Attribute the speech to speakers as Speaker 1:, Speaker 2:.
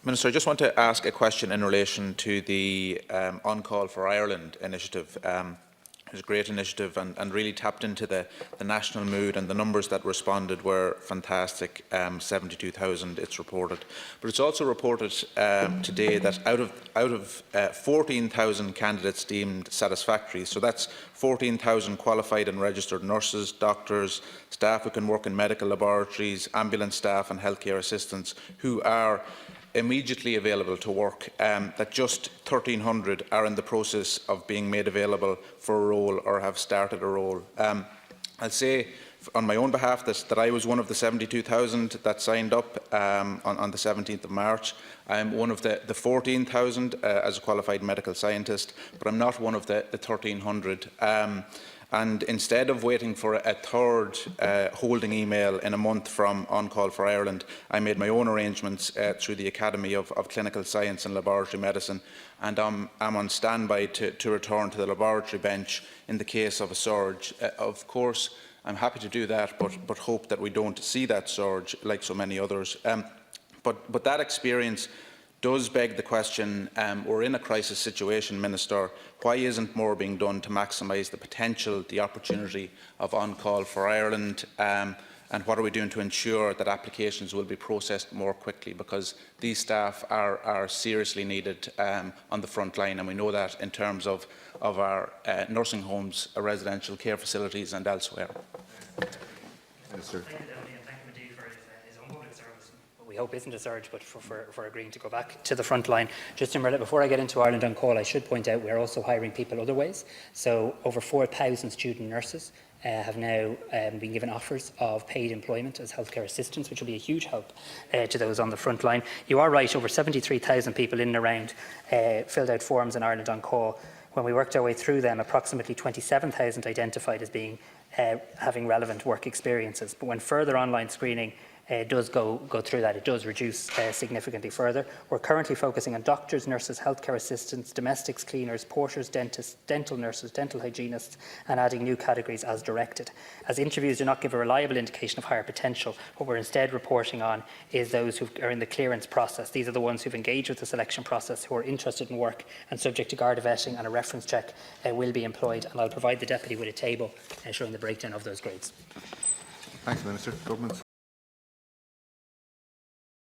Speaker 1: Minister, I just want to ask a question in relation to the On Call for Ireland initiative. It was a great initiative and really tapped into the national mood, and the numbers that responded were fantastic, 72,000 it's reported. But it's also reported today that out of 14,000 candidates deemed satisfactory, so that's 14,000 qualified and registered nurses, doctors, staff who can work in medical laboratories, ambulance staff and healthcare assistants who are immediately available to work, that just 1,300 are in the process of being made available for a role or have started a role. I'll say on my own behalf that I was one of the 72,000 that signed up on the 17th of March. I'm one of the 14,000 as a qualified medical scientist, but I'm not one of the 1,300. And instead of waiting for a third holding email in a month from On Call for Ireland, I made my own arrangements through the Academy of Clinical Science and Laboratory Medicine, and I'm on standby to return to the laboratory bench in the case of a surge. Of course, I'm happy to do that, but hope that we don't see that surge like so many others. But that experience does beg the question, we're in a crisis situation, Minister, why isn't more being done to maximise the potential, the opportunity of On Call for Ireland, and what are we doing to ensure that applications will be processed more quickly, because these staff are seriously needed on the front line, and we know that in terms of our nursing homes, residential care facilities and elsewhere.
Speaker 2: Minister. We hope isn't a surge, but for agreeing to go back to the front line. Just before I get into Ireland On Call, I should point out we're also hiring people other ways. So over 4,000 student nurses have now been given offers of paid employment as healthcare assistants, which will be a huge help to those on the front line. You are right, over 73,000 people in and around filled out forms in Ireland On Call. When we worked our way through them, approximately 27,000 identified as being having relevant work experiences. But when further online screening does go through that, it does reduce significantly further. We're currently focusing on doctors, nurses, healthcare assistants, domestics, cleaners, porters, dentists, dental nurses, dental hygienists, and adding new categories as directed. As interviews do not give a reliable indication of higher potential, what we're instead reporting on is those who are in the clearance process. These are the ones who've engaged with the selection process, who are interested in work and subject to Garda vetting and a reference check will be employed, and I'll provide the Deputy with a table showing the breakdown of those grades.
Speaker 3: Thanks, Minister. Government.